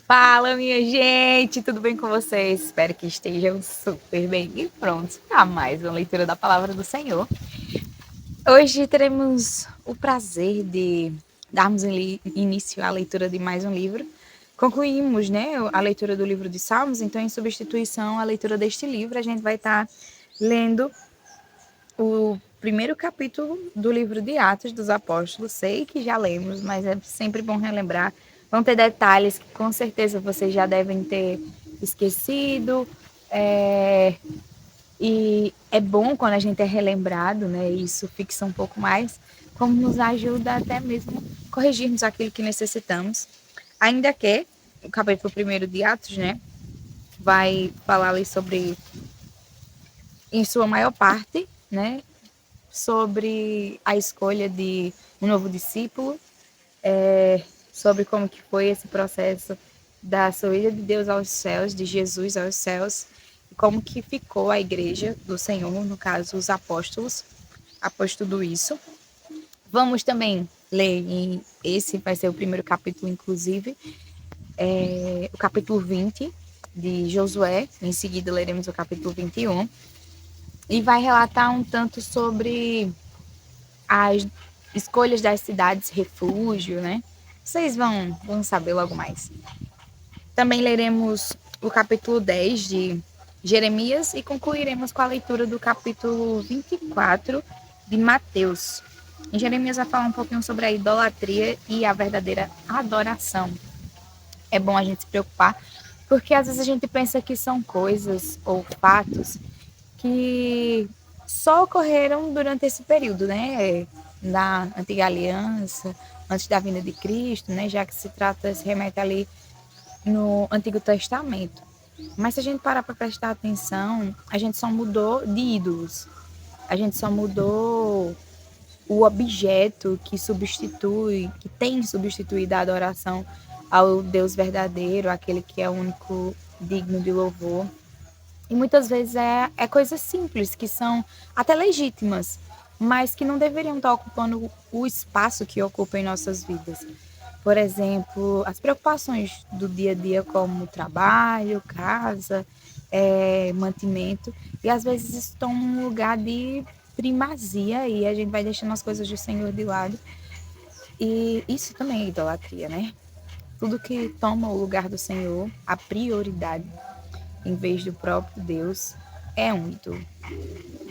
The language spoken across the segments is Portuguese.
Fala, minha gente, tudo bem com vocês? Espero que estejam super bem e prontos para mais uma leitura da Palavra do Senhor. Hoje teremos o prazer de darmos início à leitura de mais um livro. Concluímos, a leitura do livro de Salmos, então, em substituição à leitura deste livro, a gente vai estar lendo o primeiro capítulo do livro de Atos dos Apóstolos. Sei que já lemos, mas é sempre bom relembrar. Vão ter detalhes que com certeza vocês já devem ter esquecido. E é bom quando a gente é relembrado, né? Isso fixa um pouco mais, como nos ajuda até mesmo corrigirmos aquilo que necessitamos. Ainda que o capítulo primeiro de Atos, né? Vai falar ali sobre, em sua maior parte, né? Sobre a escolha de um novo discípulo, sobre como que foi esse processo da subida de Deus aos céus, de Jesus aos céus, e como que ficou a igreja do Senhor, no caso os apóstolos, após tudo isso. Vamos também ler, e esse vai ser o primeiro capítulo, inclusive, o capítulo 20 de Josué, em seguida leremos o capítulo 21, e vai relatar um tanto sobre as escolhas das cidades refúgio, né? Vocês vão saber logo mais. Também leremos o capítulo 10 de Jeremias e concluiremos com a leitura do capítulo 24 de Mateus. Em Jeremias vai falar um pouquinho sobre a idolatria e a verdadeira adoração. É bom a gente se preocupar, porque às vezes a gente pensa que são coisas ou fatos que só ocorreram durante esse período, né? Na antiga aliança, antes da vinda de Cristo, né? Já que se remete ali no Antigo Testamento. Mas se a gente parar para prestar atenção, a gente só mudou de ídolos. A gente só mudou o objeto que substitui, que tem substituído a adoração ao Deus verdadeiro, aquele que é o único digno de louvor. E muitas vezes é coisas simples, que são até legítimas, mas que não deveriam estar ocupando o espaço que ocupa em nossas vidas. Por exemplo, as preocupações do dia a dia, como trabalho, casa, mantimento, e às vezes estão num lugar de primazia e a gente vai deixando as coisas do Senhor de lado. E isso também é idolatria, né? Tudo que toma o lugar do Senhor, a prioridade, em vez do próprio Deus, é um ídolo.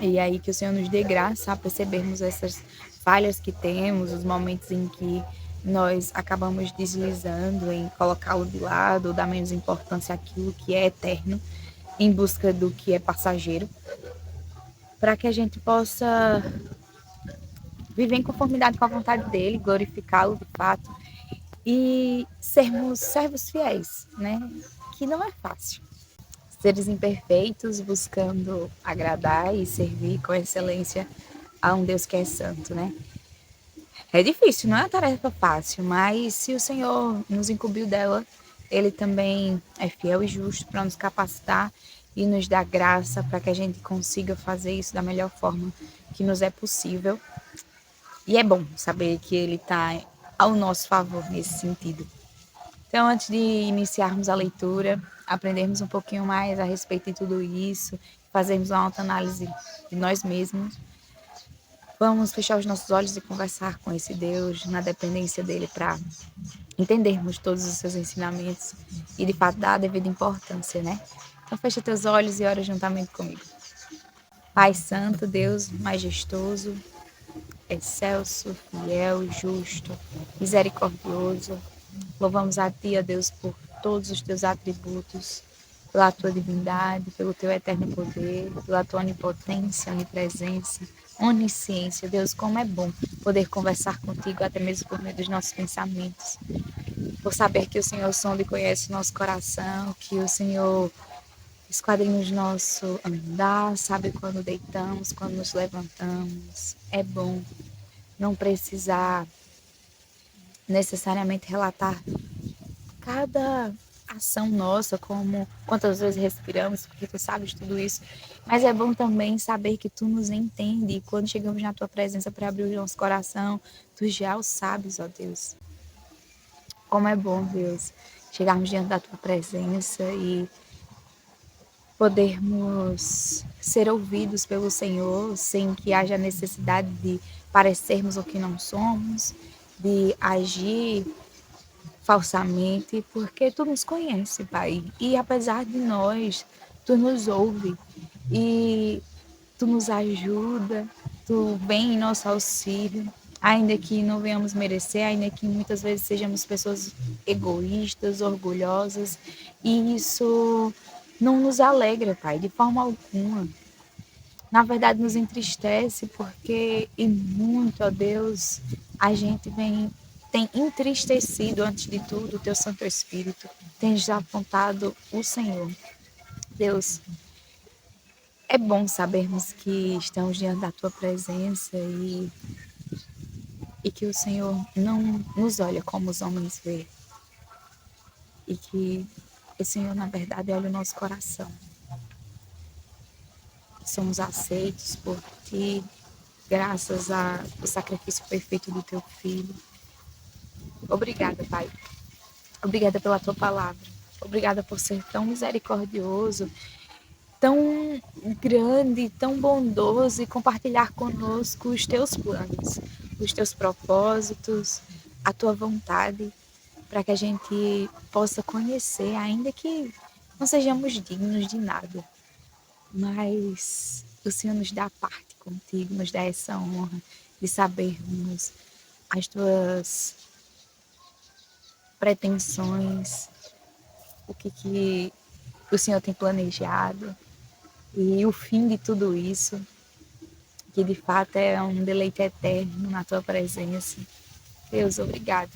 E é aí que o Senhor nos dê graça a percebermos essas falhas que temos, os momentos em que nós acabamos deslizando em colocá-lo de lado, ou dar menos importância àquilo que é eterno, em busca do que é passageiro, para que a gente possa viver em conformidade com a vontade dele, glorificá-lo de fato e sermos servos fiéis, né? Que não é fácil. Seres imperfeitos buscando agradar e servir com excelência a um Deus que é santo, né? É difícil, não é uma tarefa fácil, mas se o Senhor nos incumbiu dela, Ele também é fiel e justo para nos capacitar e nos dar graça para que a gente consiga fazer isso da melhor forma que nos é possível. E é bom saber que Ele está ao nosso favor nesse sentido. Então, antes de iniciarmos a leitura, aprendermos um pouquinho mais a respeito de tudo isso, fazermos uma autoanálise de nós mesmos, vamos fechar os nossos olhos e conversar com esse Deus na dependência dele para entendermos todos os seus ensinamentos e de fato dar a devida importância, né? Então fecha teus olhos e ora juntamente comigo. Pai Santo, Deus majestoso, excelso, fiel, justo, misericordioso, louvamos a Ti, ó Deus, por todos os Teus atributos, pela Tua divindade, pelo Teu eterno poder, pela Tua onipotência, onipresença, onisciência. Deus, como é bom poder conversar contigo, até mesmo por meio dos nossos pensamentos, por saber que o Senhor sonda e conhece o nosso coração, que o Senhor esquadrinha o nosso andar, sabe quando deitamos, quando nos levantamos. É bom não precisar necessariamente relatar cada ação nossa, como quantas vezes respiramos, porque tu sabes tudo isso. Mas é bom também saber que tu nos entende e quando chegamos na tua presença para abrir o nosso coração, tu já o sabes, ó Deus. Como é bom, Deus, chegarmos diante da tua presença e podermos ser ouvidos pelo Senhor sem que haja necessidade de parecermos o que não somos, de agir falsamente, porque tu nos conhece, Pai. E apesar de nós, tu nos ouve e tu nos ajuda, tu vem em nosso auxílio, ainda que não venhamos merecer, ainda que muitas vezes sejamos pessoas egoístas, orgulhosas, e isso não nos alegra, Pai, de forma alguma. Na verdade, nos entristece porque, e muito, ó Deus, a gente tem entristecido, antes de tudo, o teu Santo Espírito, tem desapontado o Senhor. Deus, é bom sabermos que estamos diante da tua presença e que o Senhor não nos olha como os homens vê. E que o Senhor, na verdade, olha o nosso coração. Que somos aceitos por ti, graças ao sacrifício perfeito do teu Filho. Obrigada, Pai. Obrigada pela tua palavra. Obrigada por ser tão misericordioso, tão grande, tão bondoso e compartilhar conosco os teus planos, os teus propósitos, a tua vontade, para que a gente possa conhecer, ainda que não sejamos dignos de nada, mas o Senhor nos dá parte contigo, nos dá essa honra de sabermos as tuas pretensões, que o Senhor tem planejado e o fim de tudo isso, que de fato é um deleite eterno na tua presença. Deus, obrigada.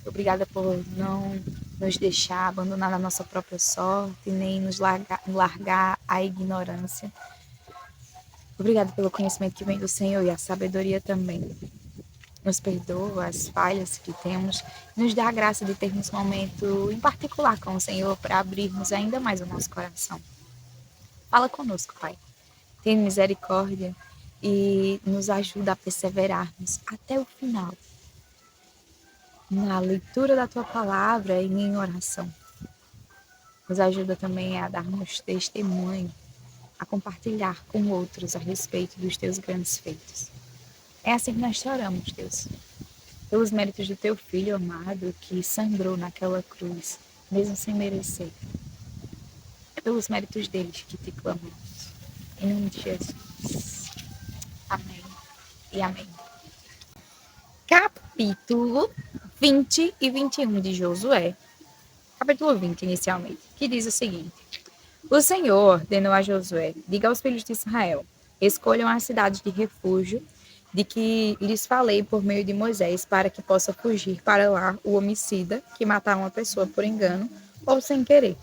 Obrigada por não nos deixar abandonar a nossa própria sorte, nem nos largar à ignorância. Obrigada pelo conhecimento que vem do Senhor e a sabedoria também. Nos perdoa as falhas que temos, nos dá a graça de termos um momento em particular com o Senhor para abrirmos ainda mais o nosso coração. Fala conosco, Pai. Tenha misericórdia e nos ajuda a perseverarmos até o final na leitura da tua palavra e em oração. Nos ajuda também a darmos testemunho, a compartilhar com outros a respeito dos teus grandes feitos. É assim que nós te oramos, Deus, pelos méritos do teu Filho amado que sangrou naquela cruz, mesmo sem merecer. É pelos méritos deles que te clamamos. Em nome de Jesus. Amém e amém. Capítulo 20 e 21 de Josué. Capítulo 20, inicialmente, que diz o seguinte: O Senhor ordenou a Josué: diga aos filhos de Israel, escolham as cidades de refúgio de que lhes falei por meio de Moisés, para que possa fugir para lá o homicida que matar uma pessoa por engano ou sem querer.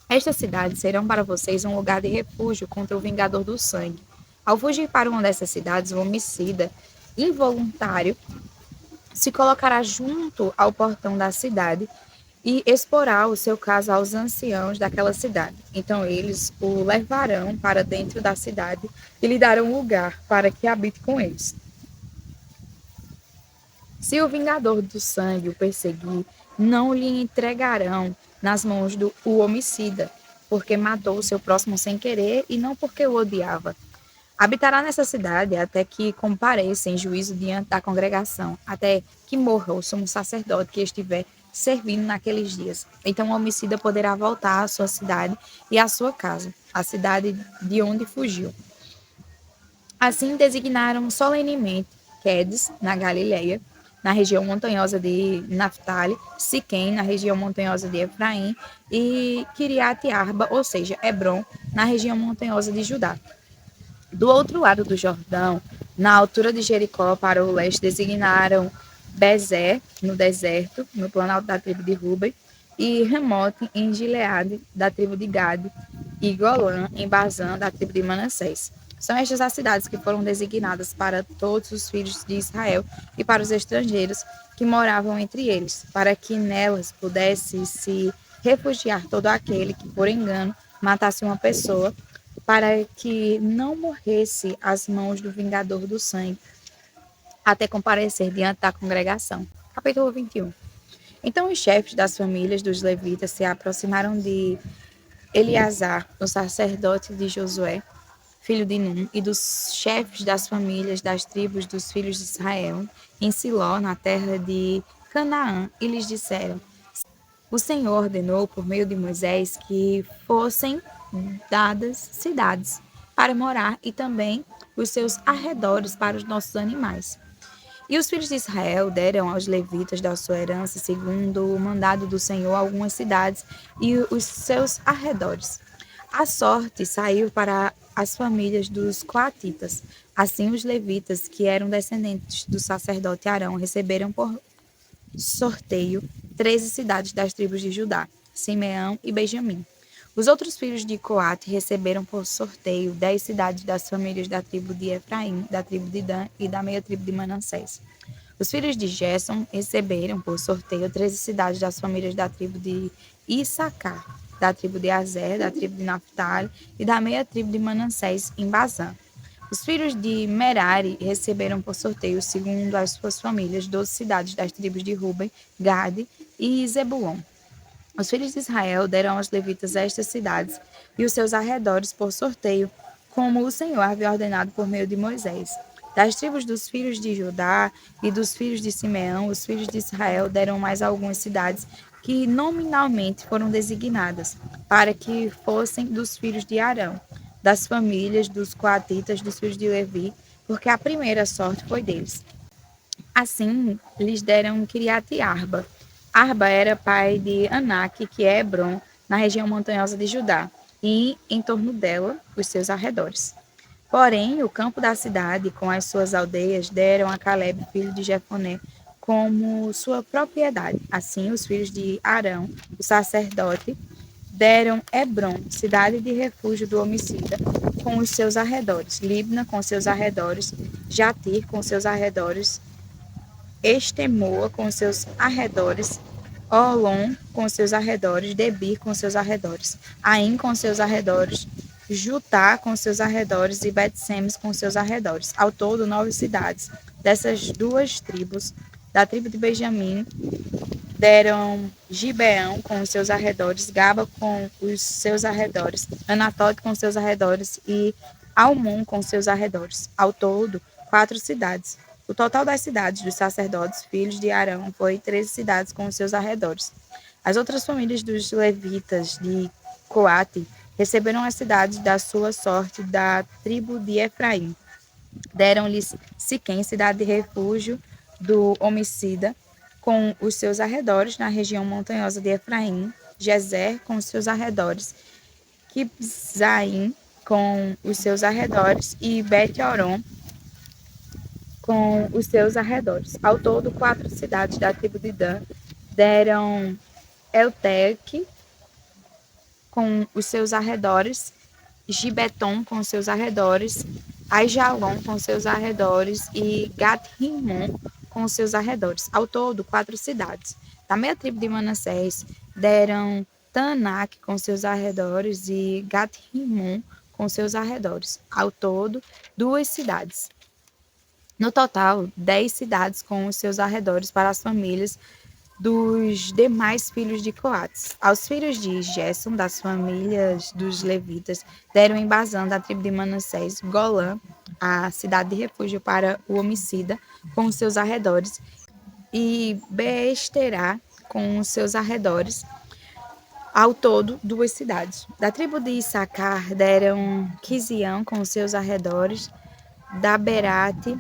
Estas cidades serão para vocês um lugar de refúgio contra o vingador do sangue. Ao fugir para uma dessas cidades, o homicida involuntário se colocará junto ao portão da cidade e exporá o seu caso aos anciãos daquela cidade. Então eles o levarão para dentro da cidade e lhe darão lugar para que habite com eles. Se o vingador do sangue o perseguir, não lhe entregarão nas mãos do homicida, porque matou o seu próximo sem querer e não porque o odiava. Habitará nessa cidade até que compareça em juízo diante da congregação, até que morra o sumo sacerdote que estiver servindo naqueles dias. Então o homicida poderá voltar à sua cidade e à sua casa, a cidade de onde fugiu. Assim designaram solenemente Quedes, na Galileia, na região montanhosa de Naftali, Siquém, na região montanhosa de Efraim, e Kiriat Arba, ou seja, Hebron, na região montanhosa de Judá. Do outro lado do Jordão, na altura de Jericó, para o leste, designaram Bezer, no deserto, no planalto da tribo de Ruben, e Ramote, em Gileade, da tribo de Gade, e Golã, em Bazã, da tribo de Manassés. São estas as cidades que foram designadas para todos os filhos de Israel e para os estrangeiros que moravam entre eles, para que nelas pudesse se refugiar todo aquele que, por engano, matasse uma pessoa, para que não morresse às mãos do vingador do sangue, até comparecer diante da congregação. Capítulo 21. Então os chefes das famílias dos levitas se aproximaram de Eleazar, o sacerdote de Josué, filho de Num, e dos chefes das famílias das tribos dos filhos de Israel, em Siló, na terra de Canaã, e lhes disseram: O Senhor ordenou por meio de Moisés que fossem dadas cidades para morar e também os seus arredores para os nossos animais. E os filhos de Israel deram aos levitas da sua herança, segundo o mandado do Senhor, algumas cidades e os seus arredores. A sorte saiu para as famílias dos coatitas. Assim, os levitas, que eram descendentes do sacerdote Arão, receberam por sorteio 13 cidades das tribos de Judá, Simeão e Benjamim. Os outros filhos de Coate receberam por sorteio 10 cidades das famílias da tribo de Efraim, da tribo de Dan e da meia tribo de Manassés. Os filhos de Gerson receberam por sorteio 13 cidades das famílias da tribo de Issacar, da tribo de Azer, da tribo de Naphtali e da meia tribo de Manassés em Bazã. Os filhos de Merari receberam por sorteio, segundo as suas famílias, 12 cidades das tribos de Ruben, Gade e Zebulon. Os filhos de Israel deram aos levitas estas cidades e os seus arredores por sorteio, como o Senhor havia ordenado por meio de Moisés. Das tribos dos filhos de Judá e dos filhos de Simeão, os filhos de Israel deram mais algumas cidades que nominalmente foram designadas, para que fossem dos filhos de Arão, das famílias dos coatitas, dos filhos de Levi, porque a primeira sorte foi deles. Assim, lhes deram Kiriat Arba. Arba era pai de Anak, que é Hebron, na região montanhosa de Judá, e em torno dela, os seus arredores. Porém, o campo da cidade, com as suas aldeias, deram a Caleb, filho de Jefoné, como sua propriedade. Assim, os filhos de Arão, o sacerdote, deram Hebron, cidade de refúgio do homicida, com os seus arredores, Libna com seus arredores, Jatir com seus arredores, Estemoa com seus arredores, Olom com seus arredores, Debir com seus arredores, Aim com seus arredores, Jutá com seus arredores e Bet-Semes com seus arredores. Ao todo, 9 cidades. Dessas duas tribos, da tribo de Benjamim, deram Gibeão com os seus arredores, Gaba com os seus arredores, Anatote com seus arredores e Almon com seus arredores. Ao todo, 4 cidades. O total das cidades dos sacerdotes, filhos de Arão, foi 13 cidades com os seus arredores. As outras famílias dos levitas de Coate receberam as cidades da sua sorte da tribo de Efraim. Deram-lhes Siquém, cidade de refúgio do homicida, com os seus arredores, na região montanhosa de Efraim, Gezer com os seus arredores, Kibzaim com os seus arredores e Bet-Horon com os seus arredores. Ao todo, 4 cidades da tribo de Dan deram Elteque com os seus arredores, Gibeton com os seus arredores, Aijalon com seus arredores e Gat-Rimon com os seus arredores. Ao todo, 4 cidades. Da meia tribo de Manassés deram Tanak com seus arredores e Gat-Rimon com seus arredores. Ao todo, 2 cidades. No total, 10 cidades com os seus arredores para as famílias dos demais filhos de Coates. Aos filhos de Gerson, das famílias dos levitas, deram em Bazã, da tribo de Manassés, Golã, a cidade de refúgio para o homicida, com os seus arredores, e Beesterá, com os seus arredores. Ao todo, 2 cidades. Da tribo de Issacar deram Quisião, com os seus arredores, Daberate,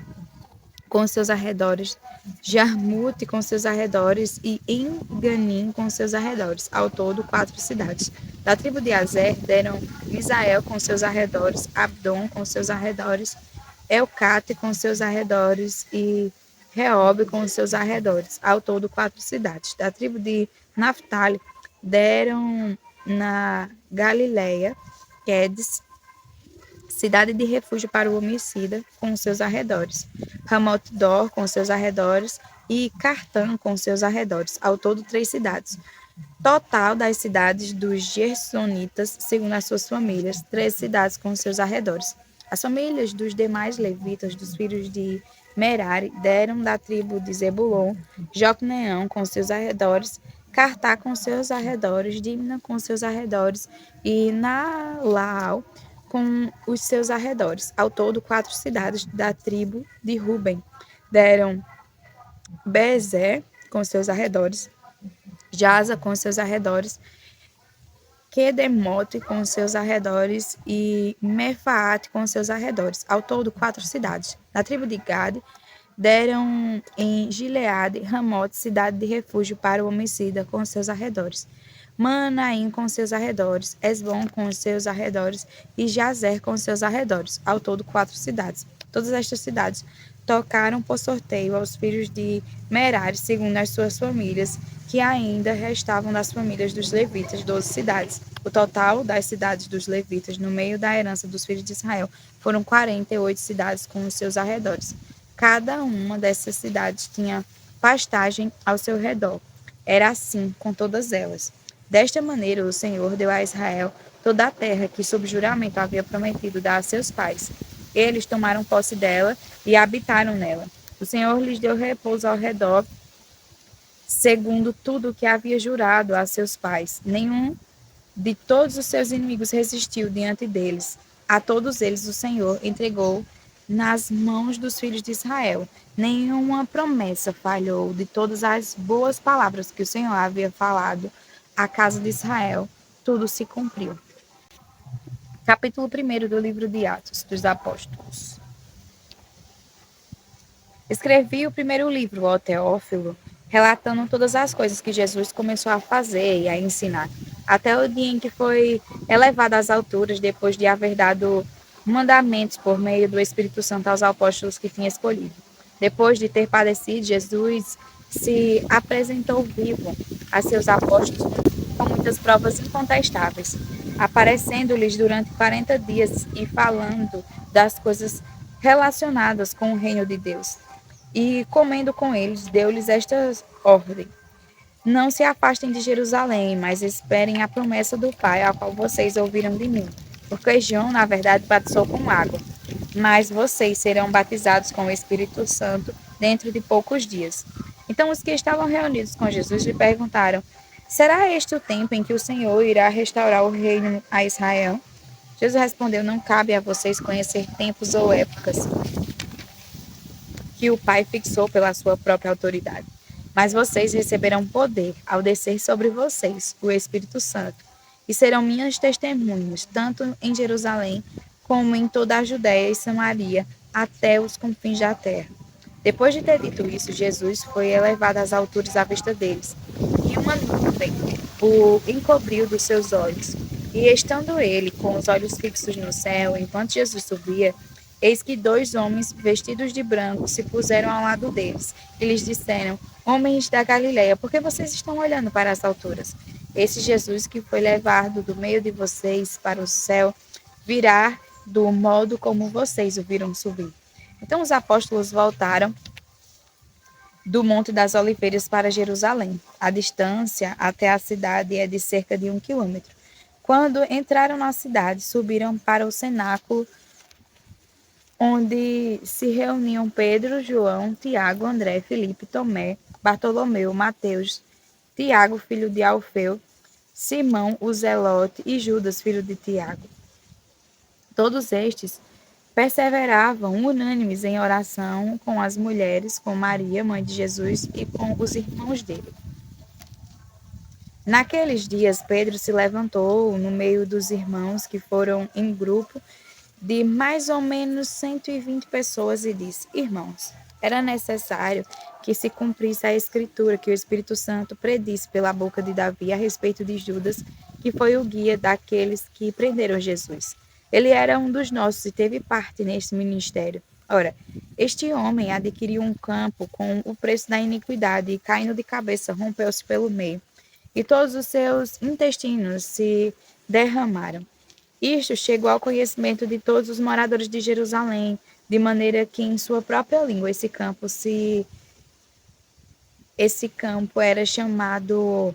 com seus arredores, Jarmute com seus arredores e Enganim com seus arredores. Ao todo, 4 cidades. Da tribo de Azer deram Misael com seus arredores, Abdon com seus arredores, Elcate com seus arredores e Reob com seus arredores. Ao todo, 4 cidades. Da tribo de Naphtali deram na Galileia, Quedes, cidade de refúgio para o homicida, com seus arredores, Ramot-Dor, com seus arredores, e Cartã, com seus arredores. Ao todo, 3 cidades. Total das cidades dos Gersonitas, segundo as suas famílias, 13 cidades com seus arredores. As famílias dos demais levitas, dos filhos de Merari deram da tribo de Zebulon, Jocneão com seus arredores, Cartá com seus arredores, Dimna com seus arredores e Nalaal com os seus arredores. Ao todo, 4 cidades da tribo de Ruben deram Bezer com seus arredores, Jaza com seus arredores, Quedemote com seus arredores e Mefaate com seus arredores. Ao todo, 4 cidades. Na tribo de Gade, deram em Gileade, Ramote, cidade de refúgio para o homicida, com seus arredores. Manaim com seus arredores, Esbom com seus arredores e Jazer com seus arredores. Ao todo, 4 cidades. Todas estas cidades tocaram por sorteio aos filhos de Merari, segundo as suas famílias, que ainda restavam das famílias dos levitas, 12 cidades. O total das cidades dos levitas no meio da herança dos filhos de Israel foram 48 cidades com os seus arredores. Cada uma dessas cidades tinha pastagem ao seu redor. Era assim com todas elas. Desta maneira, o Senhor deu a Israel toda a terra que, sob juramento, havia prometido dar a seus pais. Eles tomaram posse dela e habitaram nela. O Senhor lhes deu repouso ao redor, segundo tudo o que havia jurado a seus pais. Nenhum de todos os seus inimigos resistiu diante deles. A todos eles o Senhor entregou nas mãos dos filhos de Israel. Nenhuma promessa falhou de todas as boas palavras que o Senhor havia falado à casa de Israel. Tudo se cumpriu. Capítulo 1 do livro de Atos dos Apóstolos. Escrevi o primeiro livro, ó Teófilo, relatando todas as coisas que Jesus começou a fazer e a ensinar, até o dia em que foi elevado às alturas, depois de haver dado mandamentos por meio do Espírito Santo aos apóstolos que tinha escolhido. Depois de ter padecido, Jesus se apresentou vivo a seus apóstolos com muitas provas incontestáveis, aparecendo-lhes durante 40 dias e falando das coisas relacionadas com o reino de Deus. E comendo com eles, deu-lhes esta ordem: não se afastem de Jerusalém, mas esperem a promessa do Pai, a qual vocês ouviram de mim. Porque João, na verdade, batizou com água, mas vocês serão batizados com o Espírito Santo dentro de poucos dias. Então os que estavam reunidos com Jesus lhe perguntaram: será este o tempo em que o Senhor irá restaurar o reino a Israel? Jesus respondeu: não cabe a vocês conhecer tempos ou épocas que o Pai fixou pela sua própria autoridade. Mas vocês receberão poder ao descer sobre vocês o Espírito Santo, e serão minhas testemunhas, tanto em Jerusalém como em toda a Judéia e Samaria, até os confins da terra. Depois de ter dito isso, Jesus foi elevado às alturas à vista deles, e uma nuvem o encobriu dos seus olhos. E estando ele com os olhos fixos no céu, enquanto Jesus subia, eis que 2 homens vestidos de branco se puseram ao lado deles, e lhes disseram: homens da Galileia, por que vocês estão olhando para as alturas? Esse Jesus que foi levado do meio de vocês para o céu, virá do modo como vocês o viram subir. Então os apóstolos voltaram do Monte das Oliveiras para Jerusalém. A distância até a cidade é de cerca de 1 quilômetro. Quando entraram na cidade, subiram para o cenáculo, onde se reuniam Pedro, João, Tiago, André, Filipe, Tomé, Bartolomeu, Mateus, Tiago, filho de Alfeu, Simão, o Zelote e Judas, filho de Tiago. Todos estes perseveravam unânimes em oração com as mulheres, com Maria, mãe de Jesus, e com os irmãos dele. Naqueles dias, Pedro se levantou no meio dos irmãos, que foram em grupo de mais ou menos 120 pessoas, e disse: irmãos, era necessário que se cumprisse a escritura que o Espírito Santo predisse pela boca de Davi a respeito de Judas, que foi o guia daqueles que prenderam Jesus. Ele era um dos nossos e teve parte neste ministério. Ora, este homem adquiriu um campo com o preço da iniquidade e, caindo de cabeça, rompeu-se pelo meio, e todos os seus intestinos se derramaram. Isto chegou ao conhecimento de todos os moradores de Jerusalém, de maneira que em sua própria língua esse campo era chamado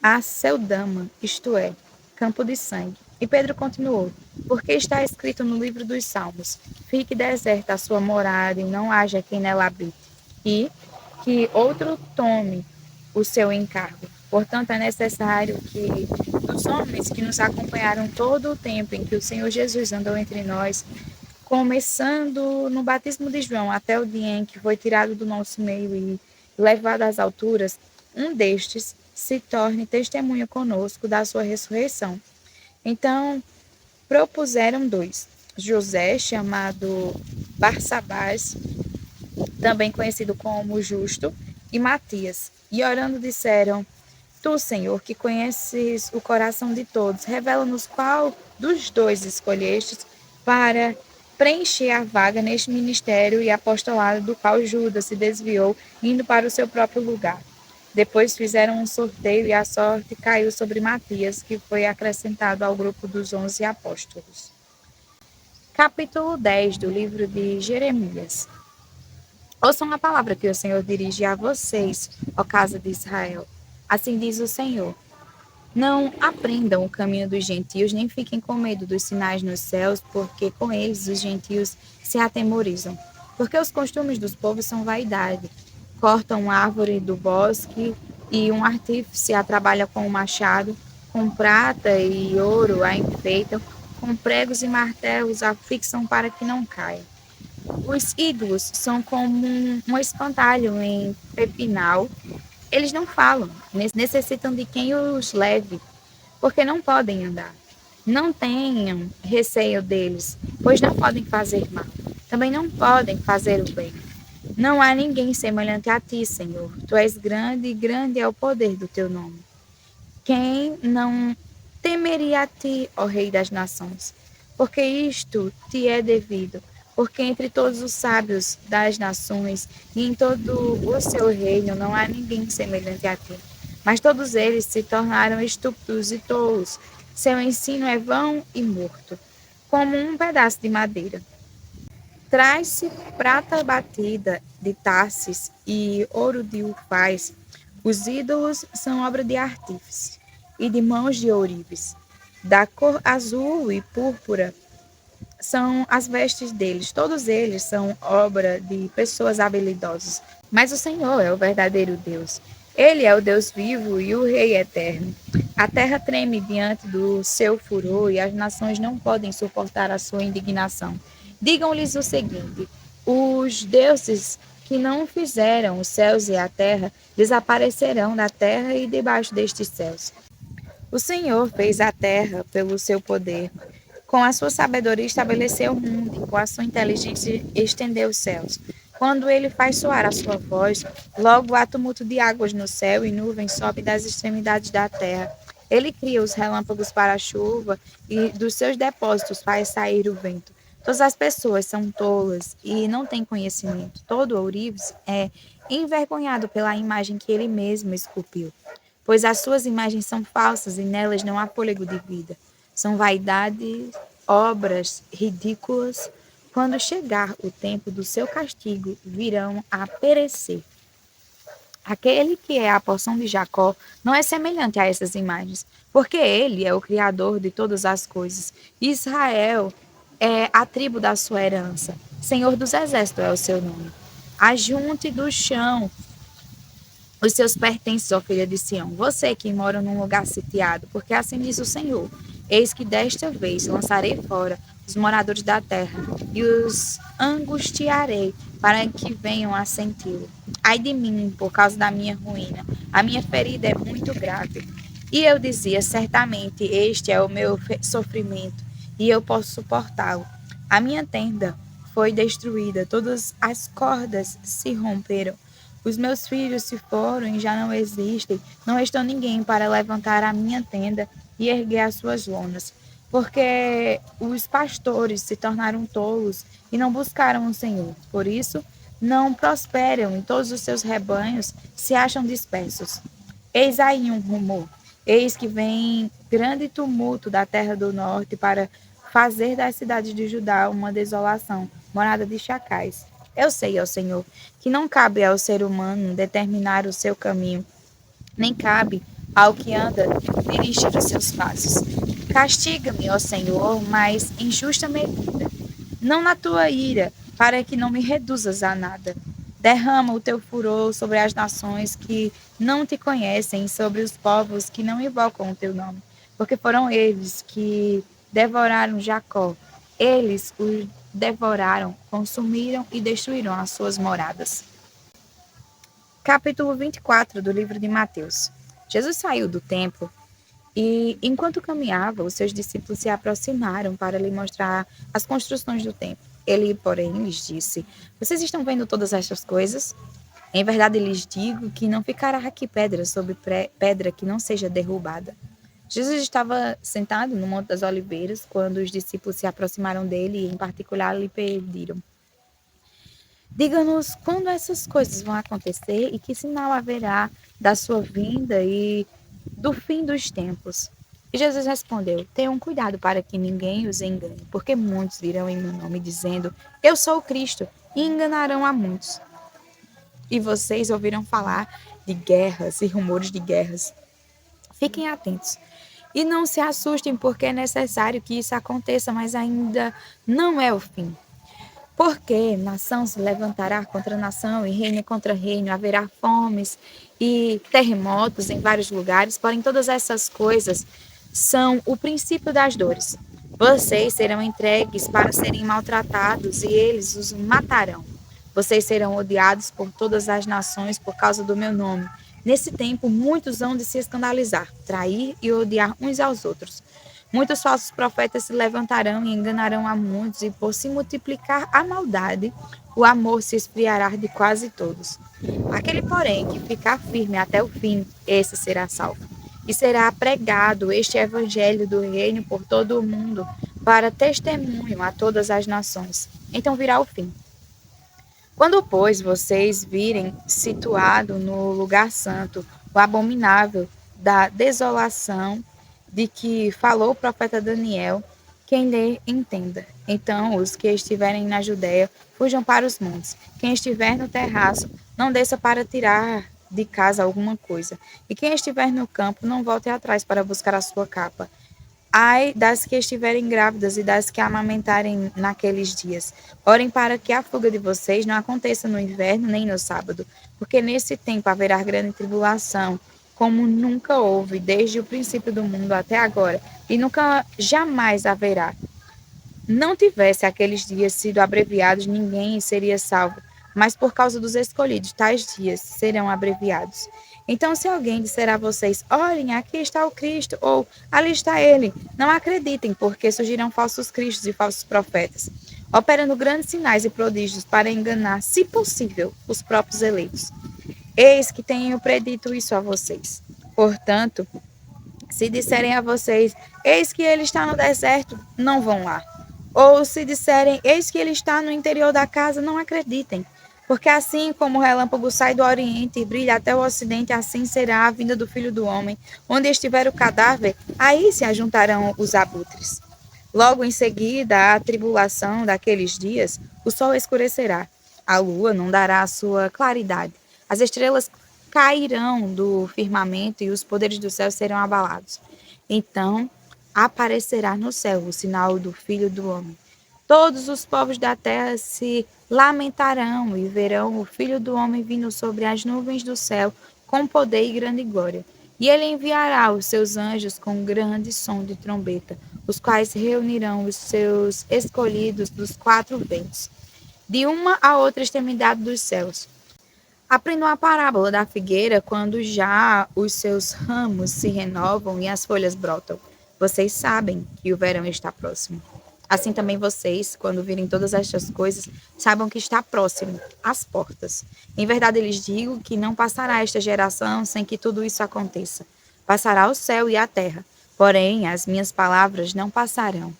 Aceldama, isto é, campo de sangue. E Pedro continuou: porque está escrito no livro dos Salmos: fique deserta a sua morada e não haja quem nela habite, e que outro tome o seu encargo. Portanto, é necessário que os homens que nos acompanharam todo o tempo em que o Senhor Jesus andou entre nós, começando no batismo de João até o dia em que foi tirado do nosso meio e levado às alturas, um destes se torne testemunha conosco da sua ressurreição. Então, propuseram dois: José, chamado Barsabás, também conhecido como Justo, e Matias. E orando disseram: Tu, Senhor, que conheces o coração de todos, revela-nos qual dos dois escolhestes para preencher a vaga neste ministério e apostolado do qual Judas se desviou, indo para o seu próprio lugar. Depois fizeram um sorteio e a sorte caiu sobre Matias, que foi acrescentado ao grupo dos 11 apóstolos. Capítulo 10 do livro de Jeremias. Ouçam a palavra que o Senhor dirige a vocês, ó casa de Israel. Assim diz o Senhor: não aprendam o caminho dos gentios, nem fiquem com medo dos sinais nos céus, porque com eles os gentios se atemorizam. Porque os costumes dos povos são vaidade. Cortam árvore do bosque e um artífice a trabalha com o machado, com prata e ouro a enfeitam, com pregos e martelos a fixam para que não caia. Os ídolos são como um espantalho em pepinal. Eles não falam, necessitam de quem os leve, porque não podem andar. Não tenham receio deles, pois não podem fazer mal. Também não podem fazer o bem. Não há ninguém semelhante a ti, Senhor. Tu és grande e grande é o poder do teu nome. Quem não temeria a ti, ó Rei das Nações? Porque isto te é devido, porque entre todos os sábios das nações e em todo o seu reino não há ninguém semelhante a ti. Mas todos eles se tornaram estúpidos e tolos. Seu ensino é vão e morto, como um pedaço de madeira. Traz-se prata batida de Tarsis e ouro de Ufaz. Os ídolos são obra de artífice e de mãos de ourives. Da cor azul e púrpura são as vestes deles. Todos eles são obra de pessoas habilidosas. Mas o Senhor é o verdadeiro Deus. Ele é o Deus vivo e o Rei eterno. A terra treme diante do seu furor e as nações não podem suportar a sua indignação. Digam-lhes o seguinte: os deuses que não fizeram os céus e a terra desaparecerão da terra e debaixo destes céus. O Senhor fez a terra pelo seu poder. Com a sua sabedoria estabeleceu o mundo, e com a sua inteligência estendeu os céus. Quando ele faz soar a sua voz, logo há tumulto de águas no céu e nuvens sobe das extremidades da terra. Ele cria os relâmpagos para a chuva e dos seus depósitos faz sair o vento. Todas as pessoas são tolas e não têm conhecimento. Todo ourives é envergonhado pela imagem que ele mesmo esculpiu, pois as suas imagens são falsas e nelas não há fôlego de vida. São vaidades, obras ridículas. Quando chegar o tempo do seu castigo, virão a perecer. Aquele que é a porção de Jacó não é semelhante a essas imagens, porque ele é o Criador de todas as coisas. Israel é a tribo da sua herança. Senhor dos exércitos é o seu nome. Ajunte do chão os seus pertences, ó filha de Sião, você que mora num lugar sitiado, porque assim diz o Senhor: eis que desta vez lançarei fora os moradores da terra e os angustiarei para que venham a senti-lo. Ai de mim, por causa da minha ruína, a minha ferida é muito grave. E eu dizia: certamente este é o meu sofrimento, e eu posso suportá-lo. A minha tenda foi destruída, todas as cordas se romperam. Os meus filhos se foram e já não existem. Não restou ninguém para levantar a minha tenda e erguer as suas lonas. Porque os pastores se tornaram tolos e não buscaram o Senhor. Por isso, não prosperam em todos os seus rebanhos, se acham dispersos. Eis aí um rumor. Eis que vem grande tumulto da terra do norte para fazer da cidade de Judá uma desolação, morada de chacais. Eu sei, ó Senhor, que não cabe ao ser humano determinar o seu caminho, nem cabe ao que anda dirigir os seus passos. Castiga-me, ó Senhor, mas em justa medida, não na tua ira, para que não me reduzas a nada. Derrama o teu furor sobre as nações que não te conhecem, e sobre os povos que não invocam o teu nome, porque foram eles que devoraram Jacó. Eles o devoraram, consumiram e destruíram as suas moradas. Capítulo 24 do livro de Mateus. Jesus saiu do templo e, enquanto caminhava, os seus discípulos se aproximaram para lhe mostrar as construções do templo. Ele, porém, lhes disse: Vocês estão vendo todas estas coisas? Em verdade lhes digo que não ficará aqui pedra sobre pedra que não seja derrubada. Jesus estava sentado no Monte das Oliveiras quando os discípulos se aproximaram dele e, em particular, lhe pediram: Diga-nos quando essas coisas vão acontecer e que sinal haverá da sua vinda e do fim dos tempos. E Jesus respondeu: Tenham cuidado para que ninguém os engane, porque muitos virão em meu nome dizendo: Eu sou o Cristo, e enganarão a muitos. E vocês ouviram falar de guerras e rumores de guerras. Fiquem atentos. E não se assustem, porque é necessário que isso aconteça, mas ainda não é o fim. Porque nação se levantará contra nação e reino contra reino, haverá fomes e terremotos em vários lugares, porém todas essas coisas são o princípio das dores. Vocês serão entregues para serem maltratados e eles os matarão. Vocês serão odiados por todas as nações por causa do meu nome. Nesse tempo, muitos hão de se escandalizar, trair e odiar uns aos outros. Muitos falsos profetas se levantarão e enganarão a muitos, e por se multiplicar a maldade, o amor se esfriará de quase todos. Aquele, porém, que ficar firme até o fim, esse será salvo. E será pregado este evangelho do reino por todo o mundo, para testemunho a todas as nações. Então virá o fim. Quando, pois, vocês virem situado no lugar santo o abominável da desolação de que falou o profeta Daniel, quem lê entenda. Então os que estiverem na Judéia fujam para os montes. Quem estiver no terraço, não desça para tirar de casa alguma coisa. E quem estiver no campo, não volte atrás para buscar a sua capa. Ai das que estiverem grávidas e das que amamentarem naqueles dias. Orem para que a fuga de vocês não aconteça no inverno nem no sábado, porque nesse tempo haverá grande tribulação, como nunca houve desde o princípio do mundo até agora, e nunca jamais haverá. Não tivesse aqueles dias sido abreviados, ninguém seria salvo, mas por causa dos escolhidos, tais dias serão abreviados. Então, se alguém disser a vocês: Olhem, aqui está o Cristo, ou ali está ele, não acreditem, porque surgirão falsos cristos e falsos profetas, operando grandes sinais e prodígios para enganar, se possível, os próprios eleitos. Eis que tenho predito isso a vocês. Portanto, se disserem a vocês: Eis que ele está no deserto, não vão lá. Ou se disserem: Eis que ele está no interior da casa, não acreditem. Porque assim como o relâmpago sai do oriente e brilha até o ocidente, assim será a vinda do Filho do Homem. Onde estiver o cadáver, aí se ajuntarão os abutres. Logo em seguida, a tribulação daqueles dias, o sol escurecerá, a lua não dará a sua claridade, as estrelas cairão do firmamento e os poderes do céu serão abalados. Então aparecerá no céu o sinal do Filho do Homem. Todos os povos da terra se lamentarão e verão o Filho do Homem vindo sobre as nuvens do céu com poder e grande glória. E ele enviará os seus anjos com grande som de trombeta, os quais reunirão os seus escolhidos dos quatro ventos, de uma a outra extremidade dos céus. Aprendam a parábola da figueira quando já os seus ramos se renovam e as folhas brotam. Vocês sabem que o verão está próximo. Assim também vocês, quando virem todas estas coisas, saibam que está próximo, às portas. Em verdade lhes digo que não passará esta geração sem que tudo isso aconteça. Passará o céu e a terra, porém as minhas palavras não passarão.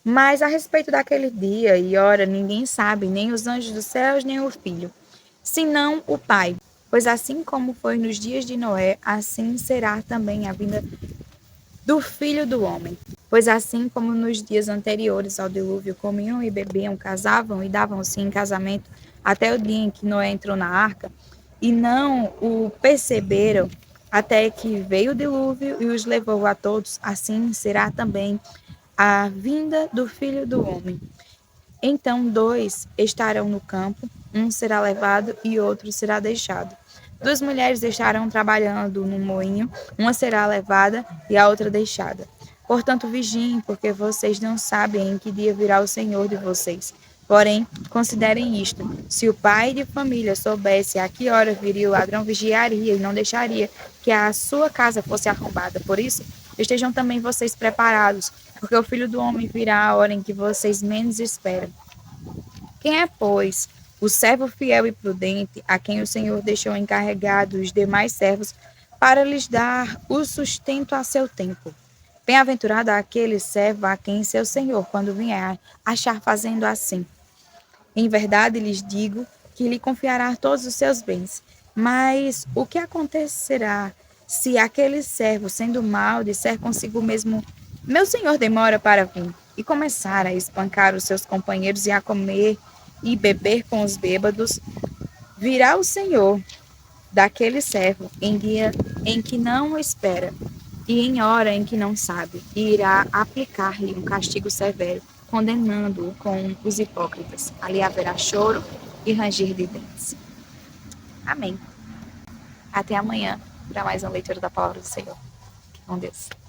Mas a respeito daquele dia e hora ninguém sabe, nem os anjos dos céus, nem o Filho, senão o Pai. Pois assim como foi nos dias de Noé, assim será também a vinda do Filho do Homem. Pois assim como nos dias anteriores ao dilúvio comiam e bebiam, casavam e davam-se em casamento até o dia em que Noé entrou na arca, e não o perceberam, até que veio o dilúvio e os levou a todos, assim será também a vinda do Filho do Homem. Então 2 estarão no campo, um será levado e outro será deixado. 2 mulheres estarão trabalhando no moinho, uma será levada e a outra deixada. Portanto, vigiem, porque vocês não sabem em que dia virá o Senhor de vocês. Porém, considerem isto: se o pai de família soubesse a que hora viria o ladrão, vigiaria e não deixaria que a sua casa fosse arrombada. Por isso, estejam também vocês preparados, porque o Filho do Homem virá a hora em que vocês menos esperam. Quem é, pois, o servo fiel e prudente, a quem o Senhor deixou encarregado os demais servos, para lhes dar o sustento a seu tempo? Bem-aventurado aquele servo a quem seu Senhor, quando vier, achar fazendo assim. Em verdade lhes digo que lhe confiará todos os seus bens. Mas o que acontecerá se aquele servo, sendo mau, disser consigo mesmo: Meu senhor demora para vir, e começar a espancar os seus companheiros e a comer e beber com os bêbados? Virá o senhor daquele servo em dia em que não o espera e em hora em que não sabe, e irá aplicar-lhe um castigo severo, condenando-o com os hipócritas. Ali haverá choro e ranger de dentes. Amém. Até amanhã para mais uma leitura da palavra do Senhor. Com Deus.